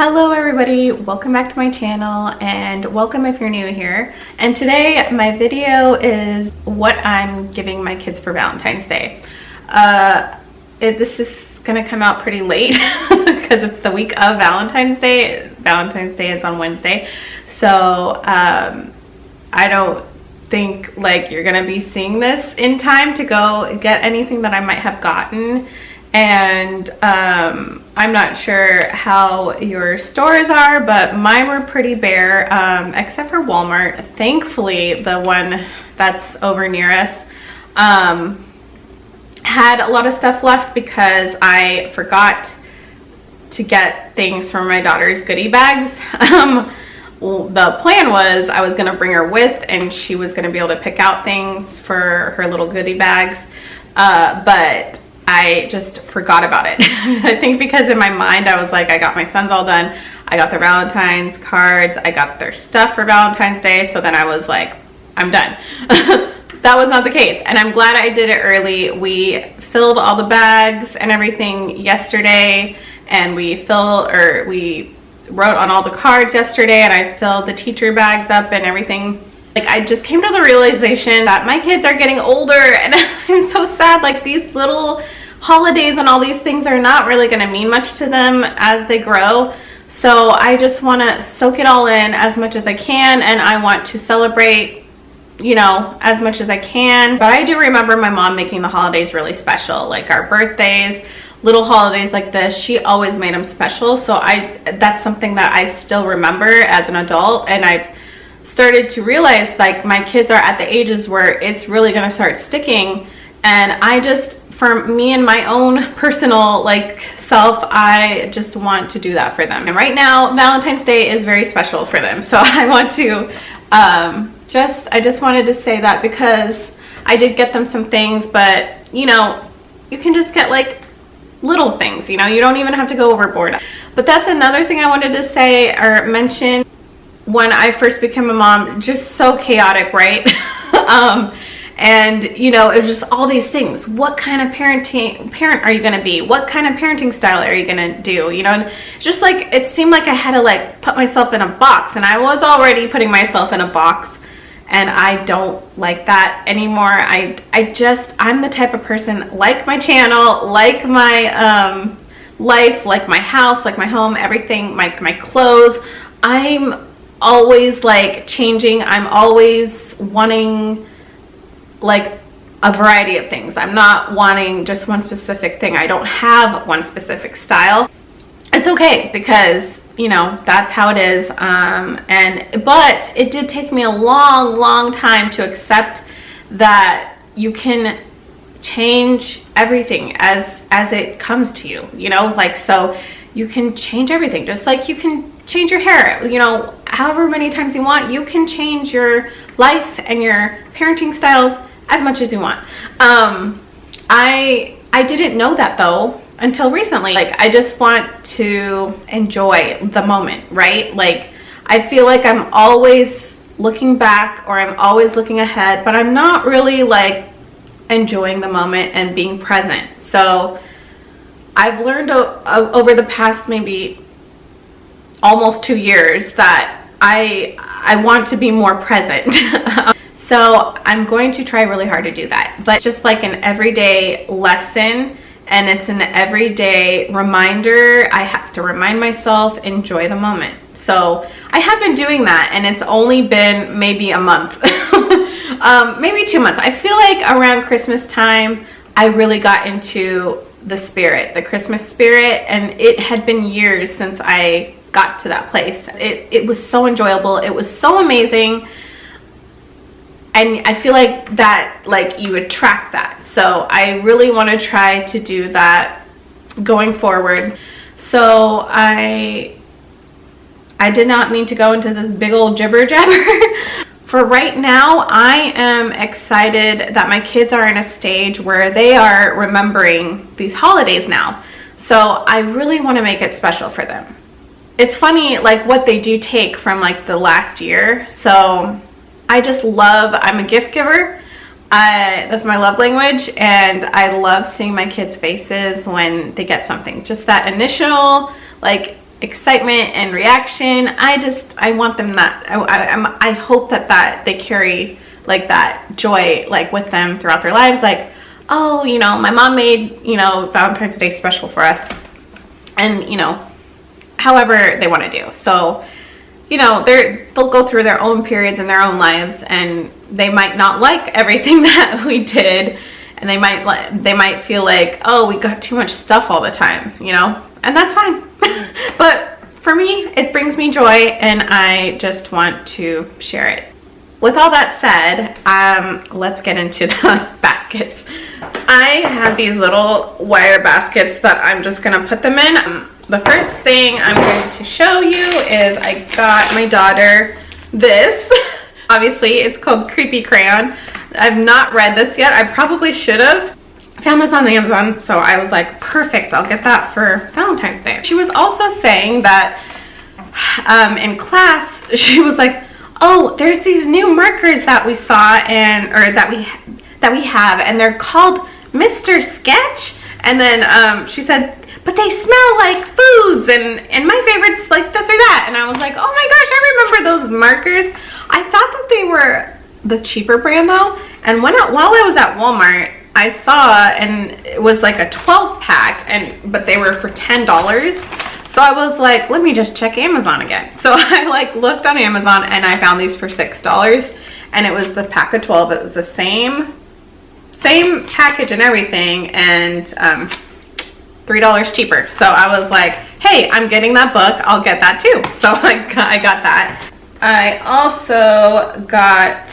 Hello everybody, welcome back to my channel and welcome if you're new here. And today my video is what I'm giving my kids for Valentine's Day. This is gonna come out pretty late because it's the week of Valentine's Day. Valentine's Day is on Wednesday. So I don't think like you're gonna be seeing this in time to go get anything that I might have gotten. And I'm not sure how your stores are, but mine were pretty bare, except for Walmart. Thankfully, the one that's over near us had a lot of stuff left because I forgot to get things from my daughter's goodie bags. The plan was I was going to bring her with and she was going to be able to pick out things for her little goodie bags, but I just forgot about it. I think because in my mind I was like, I got my sons all done, I got their Valentine's cards, I got their stuff for Valentine's Day, so then I was like, I'm done. That was not the case, and I'm glad I did it early. We filled all the bags and everything yesterday, and we wrote on all the cards yesterday, and I filled the teacher bags up and everything. Like, I just came to the realization that my kids are getting older and I'm so sad. Like, these little holidays and all these things are not really going to mean much to them as they grow. So I just want to soak it all in as much as I can, and I want to celebrate, you know, as much as I can. But I do remember my mom making the holidays really special, like our birthdays, little holidays like this. She always made them special. So that's something that I still remember as an adult, and I've started to realize like my kids are at the ages where it's really going to start sticking, and I just, for me and my own personal like self, I just want to do that for them. And right now Valentine's Day is very special for them, so I want to I just wanted to say that because I did get them some things, but you know, you can just get like little things, you know, you don't even have to go overboard. But that's another thing I wanted to say or mention. When I first became a mom, just so chaotic, right? And you know, it was just all these things. What kind of parent are you gonna be? What kind of parenting style are you gonna do? You know, and just like, it seemed like I had to like put myself in a box, and I was already putting myself in a box, and I don't like that anymore. I'm the type of person, like my channel, like my life, like my house, like my home, everything, my clothes. I'm always like changing. I'm always wanting like a variety of things. I'm not wanting just one specific thing. I don't have one specific style. It's okay because, you know, that's how it is. But it did take me a long time to accept that you can change everything as it comes to you, you know, like, so you can change everything, just like you can change your hair, you know, however many times you want. You can change your life and your parenting styles as much as you want. I didn't know that though until recently. Like, I just want to enjoy the moment, right? Like, I feel like I'm always looking back or I'm always looking ahead, but I'm not really like enjoying the moment and being present. So I've learned over the past maybe almost 2 years that I want to be more present. So I'm going to try really hard to do that. But just like an everyday lesson, and it's an everyday reminder, I have to remind myself, enjoy the moment. So I have been doing that, and it's only been maybe a month, maybe 2 months. I feel like around Christmas time, I really got into the Christmas spirit, and it had been years since I got to that place. It was so enjoyable. It was so amazing. And I feel like that, like, you attract that. So I really want to try to do that going forward. So I did not mean to go into this big old jibber jabber. For right now, I am excited that my kids are in a stage where they are remembering these holidays now. So I really want to make it special for them. It's funny, like, what they do take from like the last year. So I just love, I'm a gift giver. That's my love language, and I love seeing my kids' faces when they get something. Just that initial, like, excitement and reaction. I want them that, I hope that they carry like that joy like with them throughout their lives. Like, oh, you know, my mom made, you know, Valentine's Day special for us, and, you know, however they want to do. So, you know, they'll go through their own periods in their own lives, and they might not like everything that we did, and they might feel like, oh, we got too much stuff all the time, you know, and that's fine. But for me, it brings me joy, and I just want to share it. With all that said, let's get into the baskets. I have these little wire baskets that I'm just gonna put them in. The first thing I'm going to show you is I got my daughter this. Obviously, it's called Creepy Crayon. I've not read this yet. I probably should have. I found this on Amazon, so I was like, perfect, I'll get that for Valentine's Day. She was also saying that in class, she was like, oh, there's these new markers that we saw or that we have, and they're called Mr. Sketch. And then she said, but they smell like foods, and my favorite's like this or that. And I was like, oh my gosh, I remember those markers. I thought that they were the cheaper brand though, and while I was at Walmart, I saw, and it was like a 12 pack, but they were for $10. So I was like, let me just check Amazon again. So I like looked on Amazon, and I found these for $6, and it was the pack of 12. It was the same package and everything, and $3 cheaper. So I was like, hey, I'm getting that book, I'll get that too. So I got that. I also got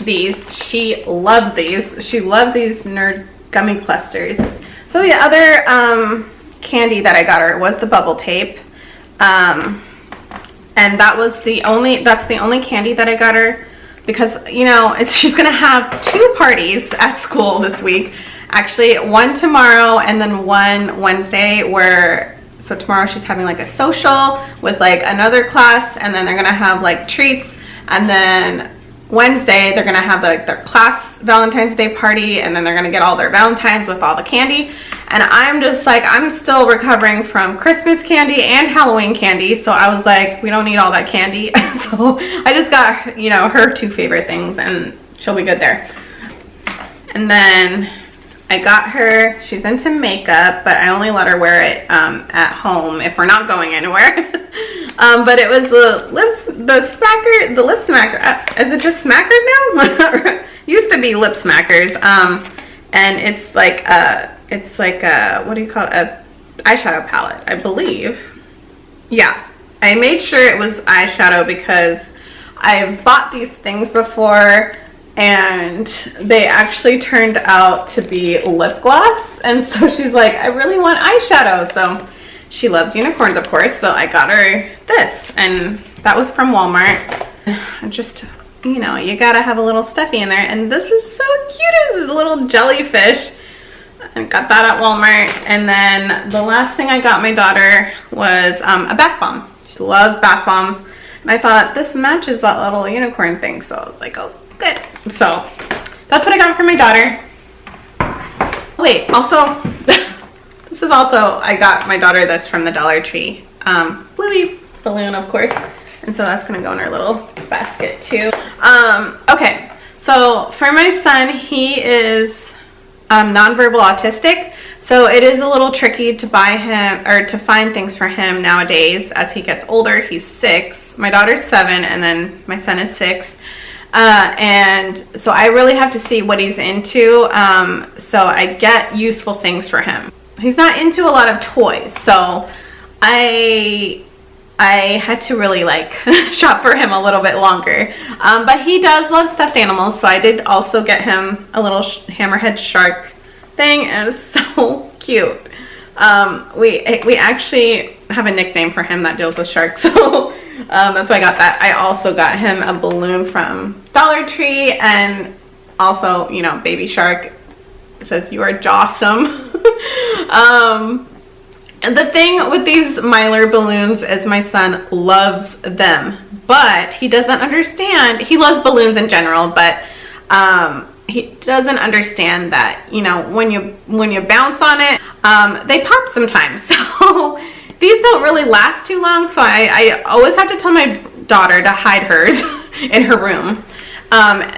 these. She loves these. She loved these Nerd Gummy Clusters. So the other candy that I got her was the bubble tape. And that's the only candy that I got her, because, you know, she's gonna have 2 parties at school this week. Actually, one tomorrow and then one Wednesday, so tomorrow she's having like a social with like another class, and then they're gonna have like treats, and then Wednesday they're gonna have their class Valentine's Day party, and then they're gonna get all their Valentines with all the candy. And I'm just like, I'm still recovering from Christmas candy and Halloween candy, so I was like, we don't need all that candy. So I just got, you know, her 2 favorite things, and she'll be good there. And then I got her, she's into makeup, but I only let her wear it at home if we're not going anywhere. But it was the lip smacker. Is it just smackers now? Used to be lip smackers. And it's like what do you call it? A eyeshadow palette, I believe. Yeah, I made sure it was eyeshadow because I've bought these things before, and they actually turned out to be lip gloss. And so she's like, I really want eyeshadow. So she loves unicorns, of course, so I got her this, and that was from Walmart. Just, you know, you gotta have a little stuffy in there, and this is so cute. It's a little jellyfish. I got that at Walmart. And then the last thing I got my daughter was a bath bomb. She loves bath bombs, and I thought this matches that little unicorn thing, so I was like, oh, good. So that's what I got for my daughter. Wait, also, this is also, I got my daughter this from the Dollar Tree. Bluey balloon, of course. And so that's gonna go in our little basket too. Okay, so for my son, he is nonverbal autistic. So it is a little tricky to buy him, or to find things for him nowadays as he gets older. He's 6, my daughter's 7, and then my son is 6. And so I really have to see what he's into. So I get useful things for him. He's not into a lot of toys, so I had to really like shop for him a little bit longer. But he does love stuffed animals, so I did also get him a little hammerhead shark thing, and it's so cute. We actually have a nickname for him that deals with sharks, so that's why I got that. I also got him a balloon from Dollar Tree, and also, you know, baby shark. It says, you are jawsome. And the thing with these Mylar balloons is my son loves them, but he doesn't understand. He loves balloons in general, but he doesn't understand that, you know, when you bounce on it, they pop sometimes. So these don't really last too long, so I always have to tell my daughter to hide hers in her room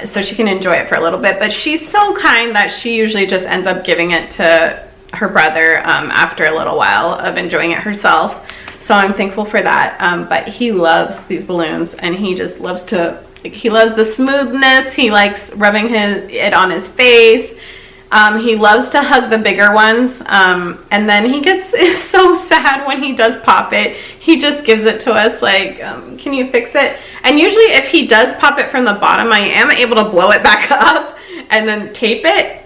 so she can enjoy it for a little bit. But she's so kind that she usually just ends up giving it to her brother after a little while of enjoying it herself. So I'm thankful for that. But he loves these balloons, and he just loves to, he loves the smoothness. He likes rubbing it on his face. He loves to hug the bigger ones, and then he gets so sad when he does pop it. He just gives it to us like, can you fix it? And usually if he does pop it from the bottom, I am able to blow it back up and then tape it.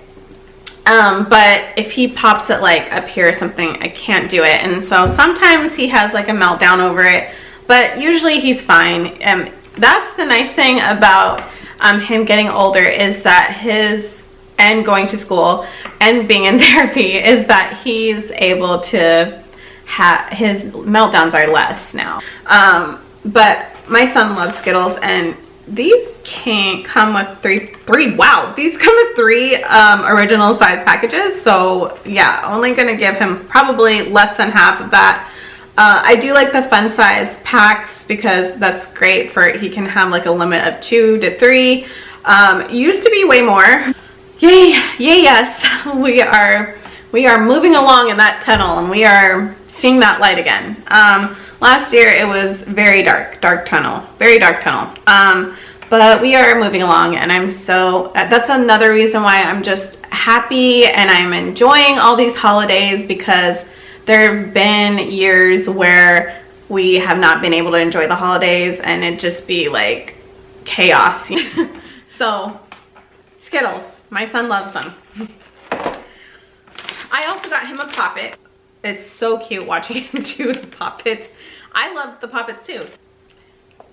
But if he pops it like up here or something, I can't do it. And so sometimes he has like a meltdown over it, but usually he's fine. That's the nice thing about him getting older, is that and going to school and being in therapy, is that he's able to have, his meltdowns are less now. But my son loves Skittles, and these come with these come with three original size packages. So yeah, only gonna give him probably less than half of that. I do like the fun size packs because that's great for, he can have like a limit of 2 to 3. Used to be way more. Yay, yes, we are moving along in that tunnel, and we are seeing that light again. Last year it was very dark tunnel, very dark tunnel. But we are moving along, and that's another reason why I'm just happy and I'm enjoying all these holidays, because there have been years where we have not been able to enjoy the holidays and it just be like chaos. So Skittles, my son loves them. I also got him a Pop-It. It's so cute watching him do the Pop-Its. I love the Pop-Its too.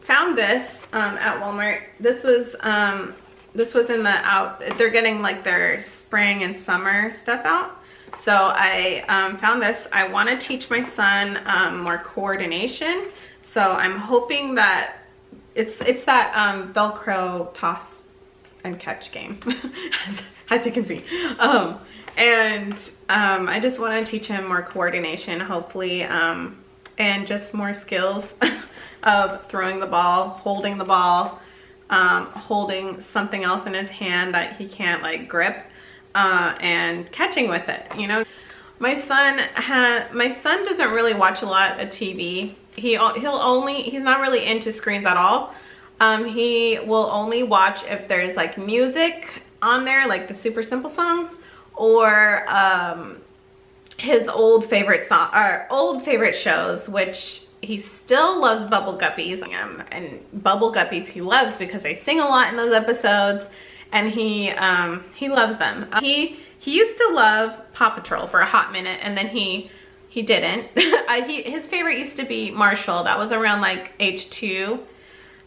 Found this at Walmart. This was in the they're getting like their spring and summer stuff out. So I found this. I want to teach my son more coordination. So I'm hoping that it's that Velcro toss and catch game, as you can see. I just want to teach him more coordination, hopefully, and just more skills of throwing the ball, holding the ball, holding something else in his hand that he can't like grip, and catching with it. You know, my son doesn't really watch a lot of TV. He's not really into screens at all. He will only watch if there's like music on there, like the super simple songs, or his old favorite shows, which he still loves Bubble Guppies. And Bubble Guppies he loves because they sing a lot in those episodes, and he loves them. He used to love Paw Patrol for a hot minute, and then he didn't. His favorite used to be Marshall. That was around like age 2.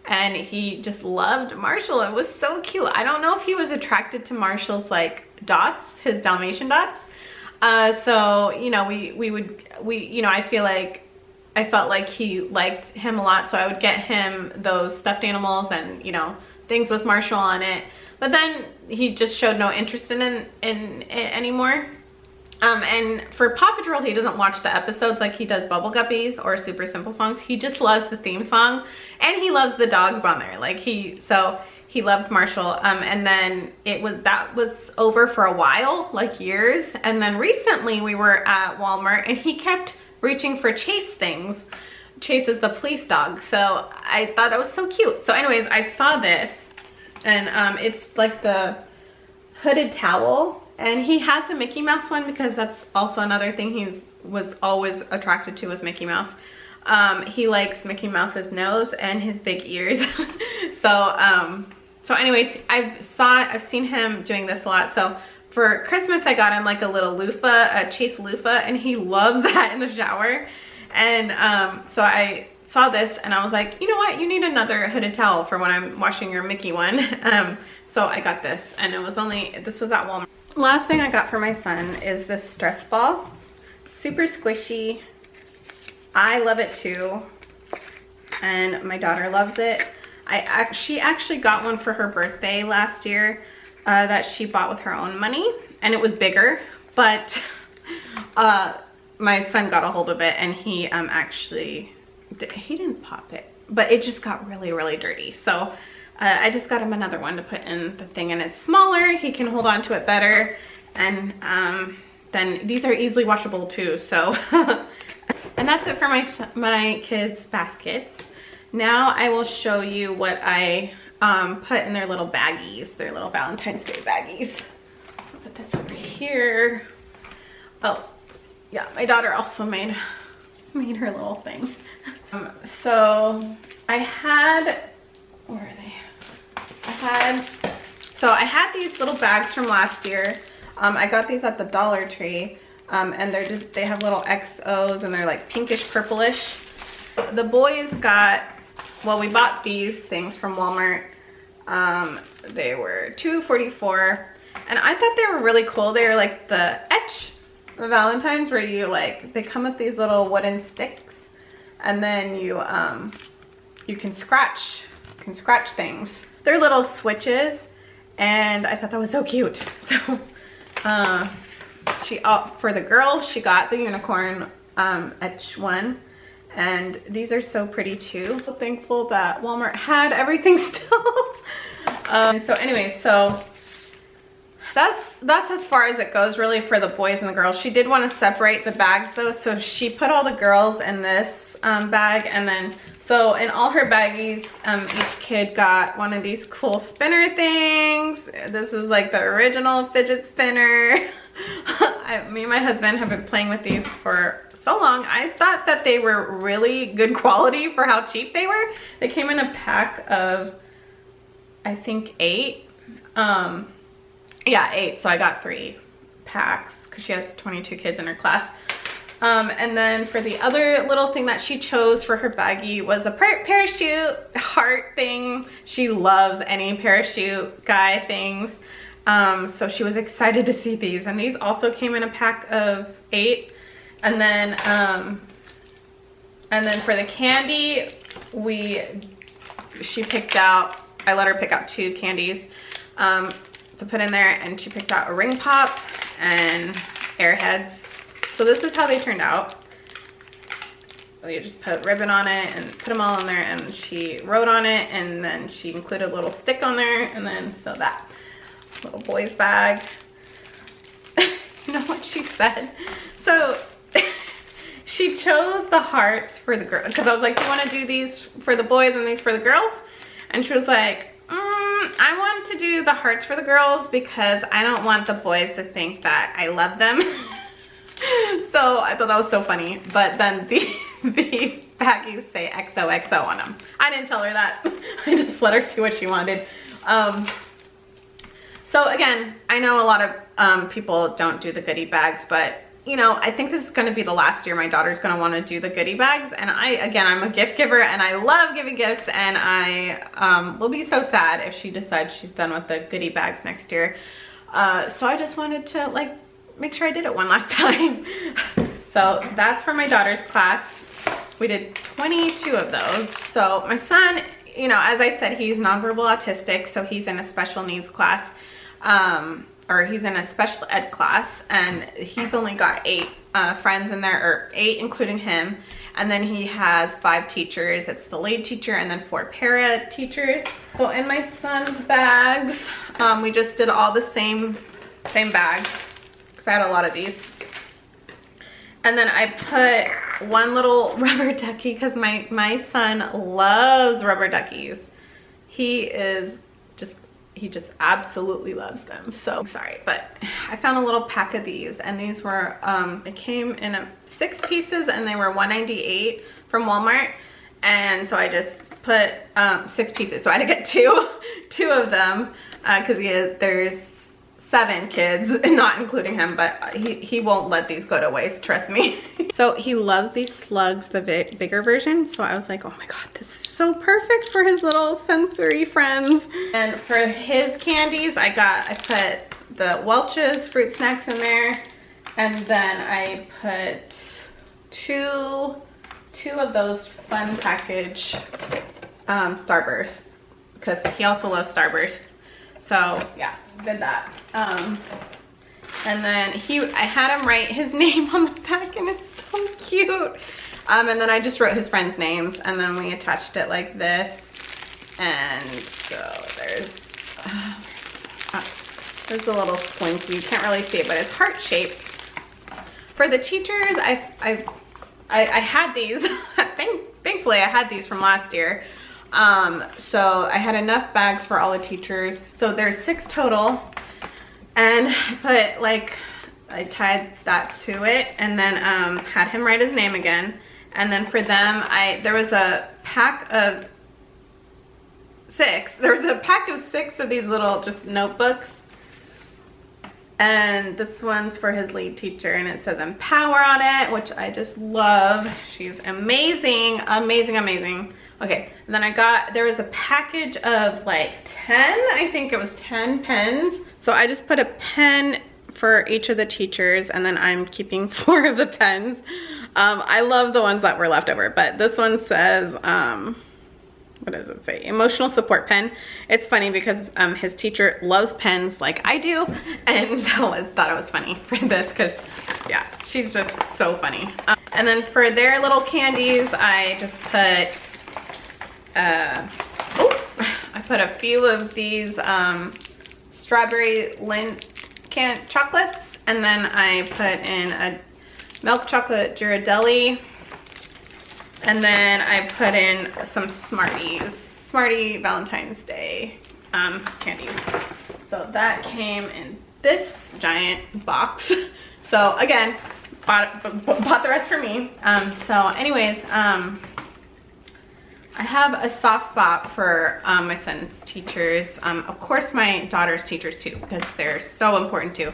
And he just loved Marshall. It was so cute. I don't know if he was attracted to Marshall's like dots, his Dalmatian dots. So, you know, I felt like he liked him a lot. So I would get him those stuffed animals and, you know, things with Marshall on it. But then he just showed no interest in it anymore. And for Paw Patrol, he doesn't watch the episodes like he does Bubble Guppies or Super Simple Songs. He just loves the theme song, and he loves the dogs on there. So he loved Marshall. And then that was over for a while, like years. And then recently we were at Walmart, and he kept reaching for Chase things. Chase is the police dog. So I thought that was so cute. So anyways, I saw this, and it's like the hooded towel. And he has a Mickey Mouse one because that's also another thing he was always attracted to, was Mickey Mouse. He likes Mickey Mouse's nose and his big ears. So anyways, I've seen him doing this a lot. So for Christmas, I got him like a little loofah, a Chase loofah, and he loves that in the shower. And so I saw this and I was like, you know what? You need another hooded towel for when I'm washing your Mickey one. So I got this, and this was at Walmart. Last thing I got for my son is this stress ball. Super squishy. I love it too, and my daughter loves it. She actually got one for her birthday last year that she bought with her own money, and it was bigger, but my son got a hold of it, and he actually, he didn't pop it, but it just got really, really dirty. So I just got him another one to put in the thing, and it's smaller. He can hold on to it better. And then these are easily washable too. So, and that's it for my kids' baskets. Now I will show you what I put in their little baggies, their little Valentine's Day baggies. I'll put this over here. Oh, yeah, my daughter also made her little thing. So I had, where are they? I had these little bags from last year. I got these at the Dollar Tree, and they have little XOs, and they're like pinkish purplish. The boys got, well, we bought these things from Walmart. They were $2.44, and I thought they were really cool. They were like the Valentines, where you they come with these little wooden sticks, and then you can scratch things. They're little switches, and I thought that was so cute. So for the girls, she got the unicorn etch one, and these are so pretty too. So thankful that Walmart had everything still. So anyway, so that's as far as it goes really for the boys and the girls. She did want to separate the bags though, so she put all the girls in this bag, and then so in all her baggies, each kid got one of these cool spinner things. This is like the original fidget spinner. Me and my husband have been playing with these for so long. I thought that they were really good quality for how cheap they were. They came in a pack of, I think 8. Yeah, 8. So I got 3 packs because she has 22 kids in her class. And then for the other little thing that she chose for her baggie was a parachute heart thing. She loves any parachute guy things. So she was excited to see these, and these also came in a pack of 8. And then for the candy, she picked out, I let her pick out 2 candies to put in there, and she picked out a ring pop and Airheads. So this is how they turned out. You just put ribbon on it and put them all in there, and she wrote on it, and then she included a little stick on there, and then so that little boy's bag. You know what she said? So she chose the hearts for the girls, because I was like, do you want to do these for the boys and these for the girls? And she was like, I want to do the hearts for the girls because I don't want the boys to think that I love them. So I thought that was so funny. But then these baggies say XOXO on them. I didn't tell her that. I just let her do what she wanted. So again, I know a lot of people don't do the goodie bags, but you know, I think this is going to be the last year my daughter's going to want to do the goodie bags. And I'm a gift giver, and I love giving gifts, and I will be so sad if she decides she's done with the goodie bags next year. So I just wanted to make sure I did it one last time. So that's for my daughter's class. We did 22 of those. So my son, you know, as I said, he's nonverbal autistic, so he's in a special needs class, or he's in a special ed class, and he's only got 8 friends in there, or 8 including him. And then he has 5 teachers. It's the lead teacher and then 4 para teachers. So in my son's bags, we just did all the same bag, because I had a lot of these. And then I put one little rubber ducky, because my son loves rubber duckies. He just absolutely loves them. So I'm sorry, but I found a little pack of these, and these were it came in 6 pieces, and they were $1.98 from Walmart. And so I just put 6 pieces, so I had to get two of them, because there's 7 kids, not including him, but he won't let these go to waste, trust me. So he loves these slugs, the bigger version. So I was like, oh my god, this is so perfect for his little sensory friends. And for his candies, I put the Welch's fruit snacks in there, and then I put two of those fun package Starburst, because he also loves Starburst. So yeah, did that. And then I had him write his name on the back, and it's so cute. And then I just wrote his friends' names, and then we attached it like this. And so there's a little slinky. You can't really see it, but it's heart-shaped. For the teachers, I had these. Thankfully, I had these from last year. So I had enough bags for all the teachers. So there's 6 total. And I tied that to it, and then had him write his name again. And then for them, there was a pack of 6. There was a pack of 6 of these little just notebooks. And this one's for his lead teacher, and it says Empower on it, which I just love. She's amazing, amazing, amazing. Okay, and then there was a package of like 10, I think it was 10 pens. So I just put a pen for each of the teachers, and then I'm keeping 4 of the pens. I love the ones that were left over, but this one says, what does it say? Emotional support pen. It's funny because his teacher loves pens like I do, and so I thought it was funny for this because, yeah, she's just so funny. And then for their little candies, I just put, I put a few of these strawberry Lindt chocolates, and then I put in a milk chocolate Ghirardelli, and then I put in some Smartie Valentine's Day candies. So that came in this giant box. So again, bought the rest for me. So anyways, I have a soft spot for my son's teachers. Of course my daughter's teachers too, because they're so important too.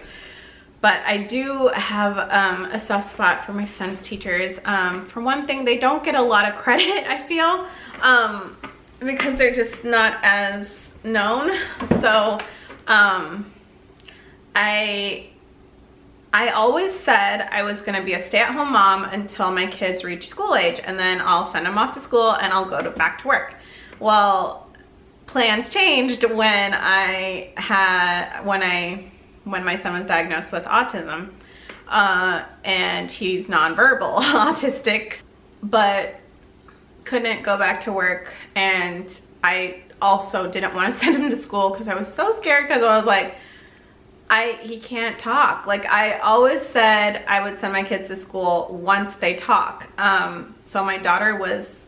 But I do have a soft spot for my son's teachers. For one thing, they don't get a lot of credit, I feel, because they're just not as known. So I always said I was gonna be a stay-at-home mom until my kids reach school age, and then I'll send them off to school and I'll go back to work. Well, plans changed when my son was diagnosed with autism, and he's nonverbal autistic, but couldn't go back to work. And I also didn't want to send him to school because I was so scared, because I was like, he can't talk. Like, I always said I would send my kids to school once they talk. So my daughter was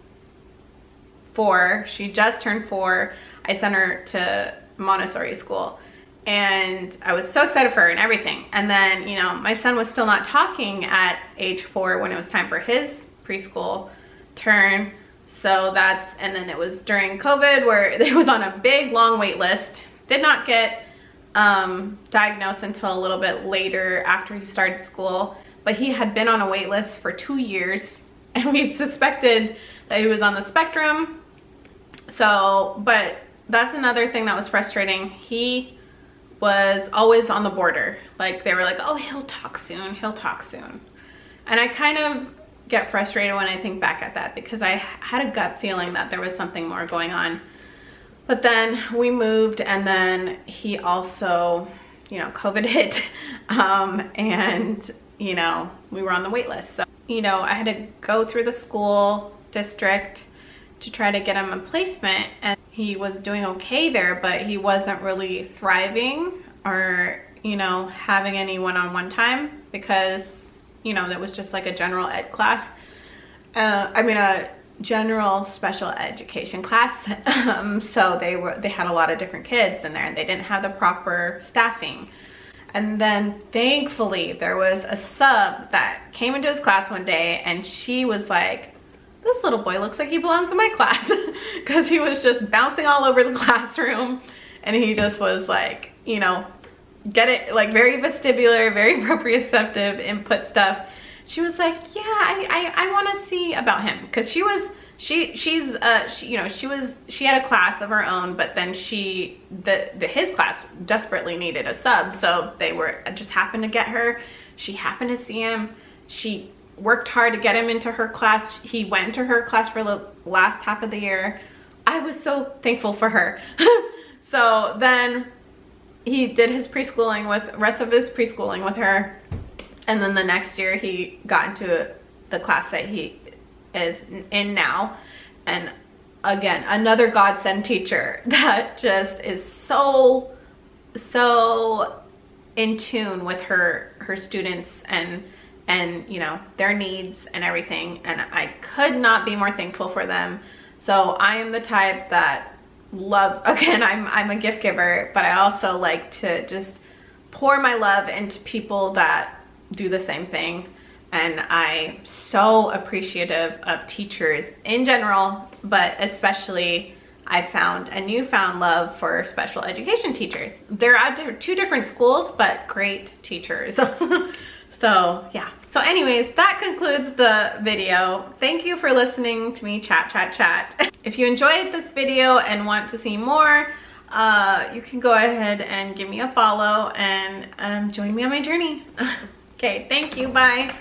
4. She just turned 4. I sent her to Montessori school, and I was so excited for her and everything. And then, you know, my son was still not talking at age 4 when it was time for his preschool turn. So and then it was during COVID, where it was on a big long wait list. Did not get diagnosed until a little bit later after he started school, but he had been on a wait list for 2 years, and we suspected that he was on the spectrum. So, but that's another thing that was frustrating. He was always on the border. Like, they were like, oh, he'll talk soon, he'll talk soon. And I kind of get frustrated when I think back at that, because I had a gut feeling that there was something more going on. But then we moved, and then he also, you know, COVID hit, and, you know, we were on the wait list. So, you know, I had to go through the school district to try to get him a placement, and he was doing okay there, but he wasn't really thriving or, you know, having any one-on-one time, because, you know, that was just like a general ed class. A general special education class. So they had a lot of different kids in there, and they didn't have the proper staffing. And then thankfully there was a sub that came into his class one day, and she was like, this little boy looks like he belongs in my class, because he was just bouncing all over the classroom, and he just was like, you know, very vestibular, very proprioceptive input stuff. She was like, yeah, I want to see about him, because she had a class of her own, but then his class desperately needed a sub, so they just happened to get her. She happened to see him. She worked hard to get him into her class. He went to her class for the last half of the year. I was so thankful for her. So then he did his preschooling with, rest of his preschooling with her. And then the next year he got into the class that he is in now. And again, another godsend teacher that just is so in tune with her students and you know, their needs and everything. And I could not be more thankful for them. So I am the type that love, again, I'm a gift giver, but I also like to just pour my love into people that do the same thing. And I'm so appreciative of teachers in general, but especially I found a newfound love for special education teachers. They're at two different schools, but great teachers. So yeah. So anyways, that concludes the video. Thank you for listening to me chat. If you enjoyed this video and want to see more, you can go ahead and give me a follow and join me on my journey. Okay, thank you, bye.